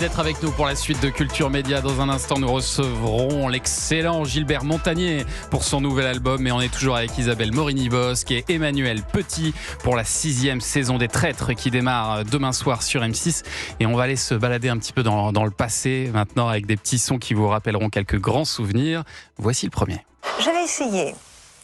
D'être avec nous pour la suite de Culture Média. Dans un instant, nous recevrons l'excellent Gilbert Montagné pour son nouvel album. Mais on est toujours avec Isabelle Morini-Bosc et Emmanuel Petit pour la 6e saison des Traîtres qui démarre demain soir sur M6. Et on va aller se balader un petit peu dans le passé maintenant avec des petits sons qui vous rappelleront quelques grands souvenirs. Voici le premier. J'avais essayé,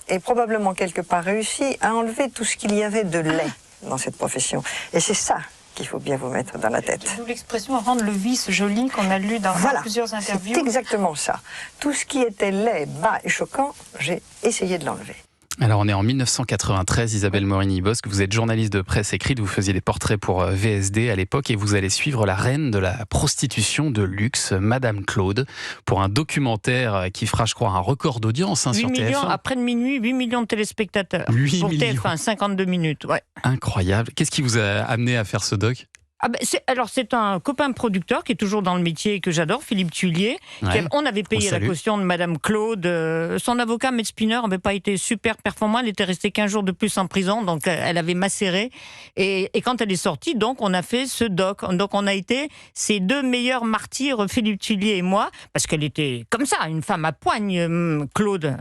et probablement quelque part réussi, à enlever tout ce qu'il y avait de laid dans cette profession. Et c'est ça qu'il faut bien vous mettre dans la tête. D'où l'expression rendre le vice joli qu'on a lu dans plusieurs interviews. C'est exactement ça. Tout ce qui était laid, bas et choquant, j'ai essayé de l'enlever. Alors on est en 1993, Isabelle Morini-Bosc, vous êtes journaliste de presse écrite, vous faisiez des portraits pour VSD à l'époque et vous allez suivre la reine de la prostitution de luxe, Madame Claude, pour un documentaire qui fera, je crois, un record d'audience sur TF1. 8 millions, après de minuit, 8 millions de téléspectateurs. 8 pour millions. TF1, 52 minutes. Ouais. Incroyable. Qu'est-ce qui vous a amené à faire ce doc ? C'est un copain producteur qui est toujours dans le métier et que j'adore, Philippe Tullier. On avait payé la caution de Madame Claude. Son avocat, Maître Spinner, n'avait pas été super performant. Elle était restée 15 jours de plus en prison, donc elle avait macéré. Et quand elle est sortie, donc on a fait ce doc. Donc on a été ses deux meilleurs martyrs, Philippe Tullier et moi, parce qu'elle était comme ça, une femme à poigne, Claude,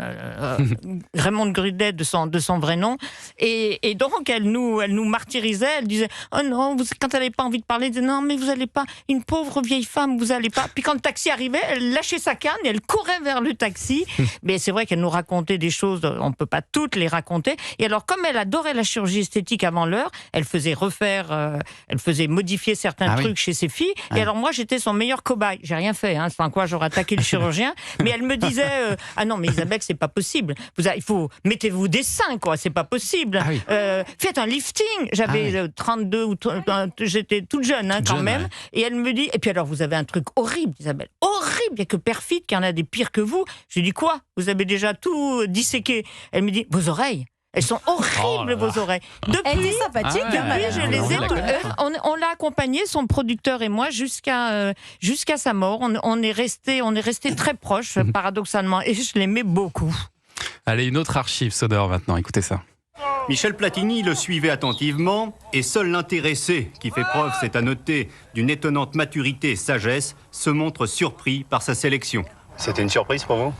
Raymond Grudet de son vrai nom. Et donc elle nous martyrisait. Elle disait « Oh non, quand elle n'avait pas envie de parler, elle disait non mais vous allez pas, une pauvre vieille femme, vous allez pas. Puis quand le taxi arrivait, elle lâchait sa canne et elle courait vers le taxi. Mais c'est vrai qu'elle nous racontait des choses, on peut pas toutes les raconter. Et alors comme elle adorait la chirurgie esthétique avant l'heure, elle faisait elle faisait modifier certains trucs chez ses filles. Et alors moi j'étais son meilleur cobaye. J'ai rien fait, sans quoi j'aurais attaqué le chirurgien. Mais elle me disait ah non mais Isabelle c'est pas possible. Mettez-vous des seins quoi, c'est pas possible. Faites un lifting. J'avais 32 ou j'étais toute jeune quand même. Ouais. Et elle me dit, et puis alors vous avez un truc horrible, Isabelle, horrible, il n'y a que Perfide qui en a des pires que vous. Je lui dis quoi ? Vous avez déjà tout disséqué. Elle me dit, vos oreilles. Elles sont horribles, vos oreilles. Elle est sympathique. Depuis, je les ai. On l'a accompagné, son producteur et moi, jusqu'à sa mort. On est resté très proches, paradoxalement, et je l'aimais beaucoup. Allez, une autre archive sonore maintenant. Écoutez ça. Michel Platini le suivait attentivement et seul l'intéressé, qui fait preuve, c'est à noter, d'une étonnante maturité et sagesse, se montre surpris par sa sélection. C'était une surprise pour vous ?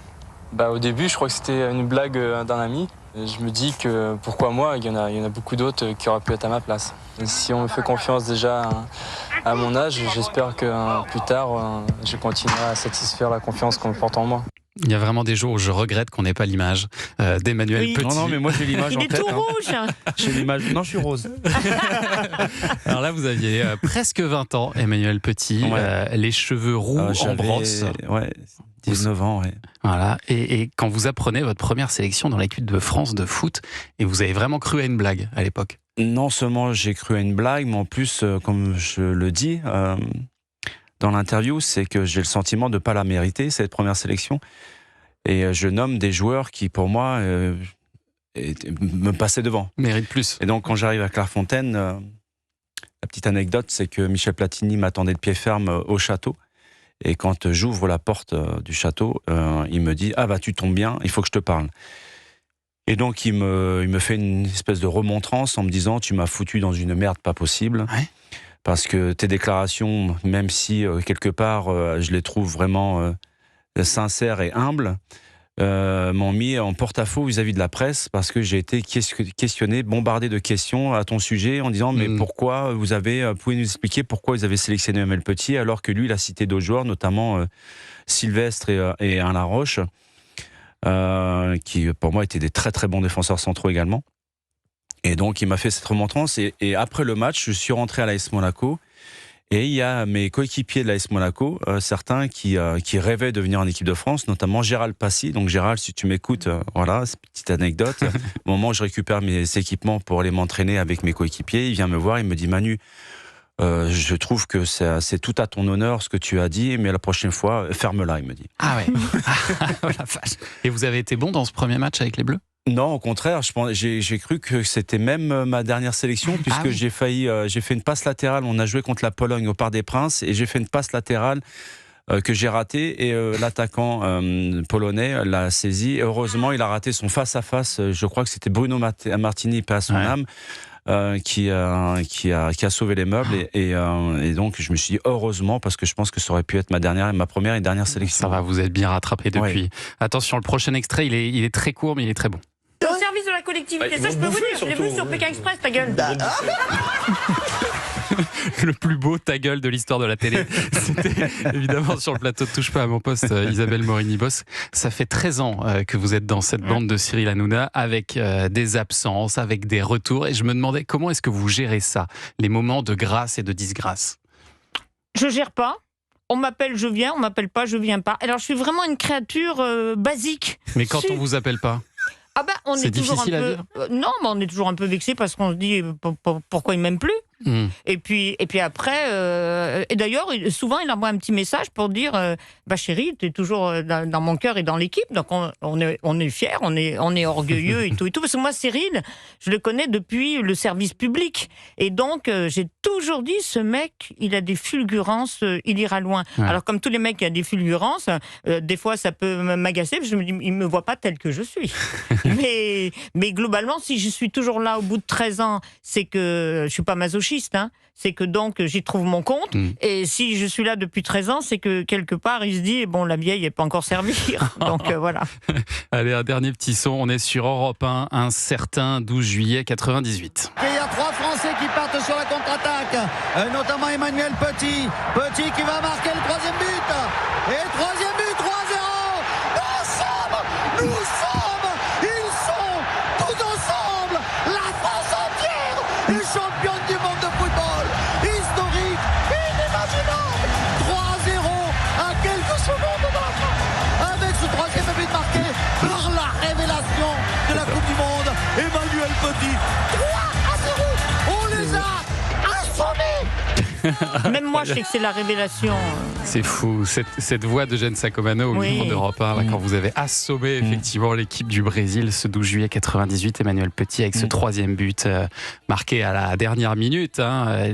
Au début, je crois que c'était une blague d'un ami. Je me dis que pourquoi moi, il y en a beaucoup d'autres qui auraient pu être à ma place. Et si on me fait confiance déjà à mon âge, j'espère que plus tard, je continuerai à satisfaire la confiance qu'on me porte en moi. Il y a vraiment des jours où je regrette qu'on n'ait pas l'image d'Emmanuel Petit. Non, mais moi j'ai l'image en tête. Il est tout rouge. J'ai l'image. Non, je suis rose. Alors là, vous aviez presque 20 ans, Emmanuel Petit, les cheveux roux en brosse. Ouais, 19 ans, ouais. Voilà. Et quand vous apprenez votre première sélection dans l'équipe de France de foot, et vous avez vraiment cru à une blague à l'époque. Non seulement j'ai cru à une blague, mais en plus, comme je le dis dans l'interview, c'est que j'ai le sentiment de ne pas la mériter, cette première sélection. Et je nomme des joueurs qui, pour moi, me passaient devant. Méritent plus. Et donc, quand j'arrive à Clairefontaine, la petite anecdote, c'est que Michel Platini m'attendait de pied ferme au château. Et quand j'ouvre la porte du château, il me dit « Ah bah tu tombes bien, il faut que je te parle ». Et donc, il me fait une espèce de remontrance en me disant « Tu m'as foutu dans une merde pas possible ». Parce que tes déclarations, même si quelque part je les trouve vraiment sincères et humbles, m'ont mis en porte-à-faux vis-à-vis de la presse parce que j'ai été questionné, bombardé de questions à ton sujet en disant mais pourquoi pouvez nous expliquer pourquoi vous avez sélectionné Emmanuel Petit alors que lui il a cité d'autres joueurs, notamment Sylvestre et Alain Roche, qui pour moi étaient des très très bons défenseurs centraux également. Et donc, il m'a fait cette remontrance. Et après le match, je suis rentré à l'AS Monaco. Et il y a mes coéquipiers de l'AS Monaco, certains qui rêvaient de venir en équipe de France, notamment Gérald Passy. Donc, Gérald, si tu m'écoutes, voilà, c'est une petite anecdote. Au moment où je récupère mes équipements pour aller m'entraîner avec mes coéquipiers, il vient me voir, il me dit « Manu, je trouve que c'est tout à ton honneur ce que tu as dit, mais la prochaine fois, ferme-la », il me dit. Ah ouais. Oh la vache. Et vous avez été bon dans ce premier match avec les Bleus ? Non, au contraire, j'ai cru que c'était même ma dernière sélection, puisque j'ai fait une passe latérale. On a joué contre la Pologne au Parc des Princes, et j'ai fait une passe latérale que j'ai ratée, et l'attaquant polonais l'a saisi. Et heureusement, il a raté son face-à-face. Je crois que c'était Bruno Martini, paix à son âme. qui a sauvé les meubles et donc je me suis dit heureusement, parce que je pense que ça aurait pu être ma première et dernière sélection. Ça va, vous êtes bien rattrapé depuis. Ouais. Attention, le prochain extrait, il est très court, mais il est très bon. Au service de la collectivité, ça je peux vous dire, je l'ai vu sur Pékin Express, ta gueule. Le plus beau ta gueule de l'histoire de la télé. C'était évidemment sur le plateau de Touche pas à mon poste, Isabelle Morini-Bosque. Ça fait 13 ans que vous êtes dans cette bande de Cyril Hanouna, avec des absences, avec des retours. Et je me demandais comment est-ce que vous gérez ça, les moments de grâce et de disgrâce. Je gère pas. On m'appelle, je viens. On m'appelle pas, je viens pas. Alors je suis vraiment une créature basique. Mais quand on vous appelle pas, on est toujours un peu. Non, mais on est toujours un peu vexé parce qu'on se dit pourquoi il m'aime plus. Et puis après, et d'ailleurs, souvent il envoie un petit message pour dire chérie, tu es toujours dans mon cœur et dans l'équipe, donc on est fiers, on est orgueilleux et tout. Parce que moi, Cyril, je le connais depuis le service public. Et donc, j'ai toujours dit, ce mec, il a des fulgurances, il ira loin. Ouais. Alors, comme tous les mecs qui ont des fulgurances, des fois, ça peut m'agacer, parce que je me dis, il ne me voit pas tel que je suis. mais globalement, si je suis toujours là au bout de 13 ans, c'est que je ne suis pas masochiste. C'est que donc j'y trouve mon compte. Et si je suis là depuis 13 ans, c'est que quelque part il se dit la vieille n'est pas encore servie. Donc voilà. Allez, un dernier petit son. On est sur Europe 1, un certain 12 juillet 98. Il y a 3 Français qui partent sur la contre-attaque, notamment Emmanuel Petit. Petit qui va marquer le 3e but. Et 3e but, 3-0. Nous sommes, ils sont tous ensemble, la France entière est championne du monde de football. Historique, inimaginable. 3-0 à quelques secondes de la fin. Avec ce 3e but marqué par la révélation de la Coupe du Monde, Emmanuel Petit. 3-0, on les a assommés. Même moi, je sais que c'est la révélation. C'est fou, cette voix de Jeanne Sacomano au micro d'Europe 1, là, quand vous avez assommé effectivement l'équipe du Brésil ce 12 juillet 98, Emmanuel Petit avec ce 3e but marqué à la dernière minute.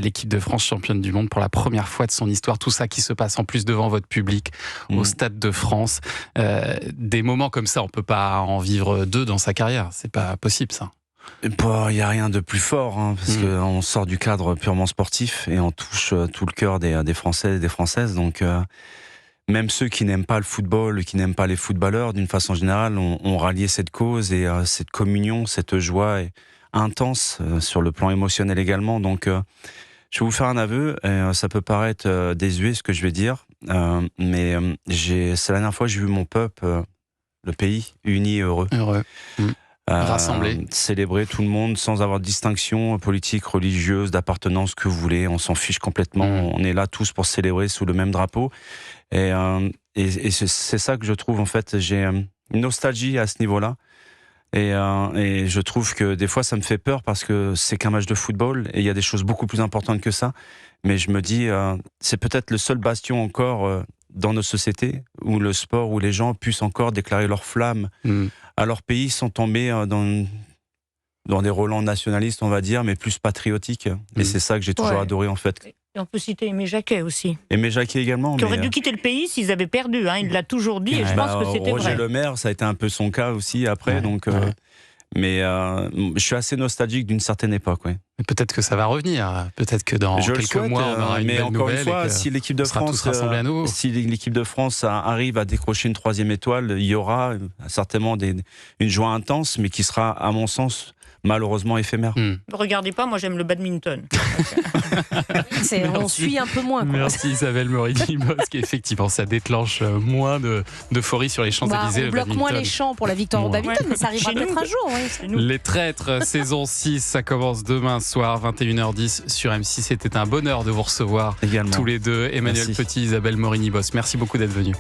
L'équipe de France championne du monde pour la première fois de son histoire. Tout ça qui se passe en plus devant votre public au Stade de France. Des moments comme ça, on ne peut pas en vivre 2 dans sa carrière. C'est pas possible, ça. Il n'y a rien de plus fort, parce qu'on sort du cadre purement sportif et on touche tout le cœur des Français et des Françaises. Donc, même ceux qui n'aiment pas le football, qui n'aiment pas les footballeurs, d'une façon générale, ont rallié cette cause et cette communion, cette joie intense sur le plan émotionnel également. Donc, je vais vous faire un aveu, ça peut paraître désuet ce que je vais dire, mais c'est la dernière fois que j'ai vu mon peuple, le pays, uni et heureux. Rassemblés. Célébrer tout le monde sans avoir de distinction politique, religieuse, d'appartenance que vous voulez. On s'en fiche complètement. On est là tous pour célébrer sous le même drapeau. Et c'est ça que je trouve, en fait, j'ai une nostalgie à ce niveau-là. Et je trouve que des fois, ça me fait peur parce que c'est qu'un match de football et il y a des choses beaucoup plus importantes que ça. Mais je me dis, c'est peut-être le seul bastion encore dans nos sociétés où le sport, où les gens puissent encore déclarer leur flamme à leur pays sans tomber dans des relents nationalistes, on va dire, mais plus patriotiques. Et c'est ça que j'ai toujours adoré, en fait. Et on peut citer Aimé Jacquet aussi. Aimé Jacquet également. Qui aurait dû quitter le pays s'ils avaient perdu. Il l'a toujours dit et je pense que c'était vrai. Roger Lemaire, ça a été un peu son cas aussi après. Mais je suis assez nostalgique d'une certaine époque. Peut-être que ça va revenir. Peut-être que dans quelques mois, on aura une belle encore nouvelle. Une fois, si l'équipe de France, si l'équipe de France arrive à décrocher une 3e étoile, il y aura certainement une joie intense, mais qui sera, à mon sens, malheureusement éphémère. Regardez pas, moi j'aime le badminton. On suit un peu moins. Merci Isabelle Morini-Bosque. Effectivement, ça déclenche moins d'euphorie sur les Champs-Élysées. On bloque moins les champs pour la victoire au badminton, mais ça arrivera peut-être un jour. Les Traîtres, saison 6, ça commence demain soir, 21h10 sur M6. C'était un bonheur de vous recevoir également tous les deux. Emmanuel Petit, Isabelle Morini-Bosque. Merci beaucoup d'être venus.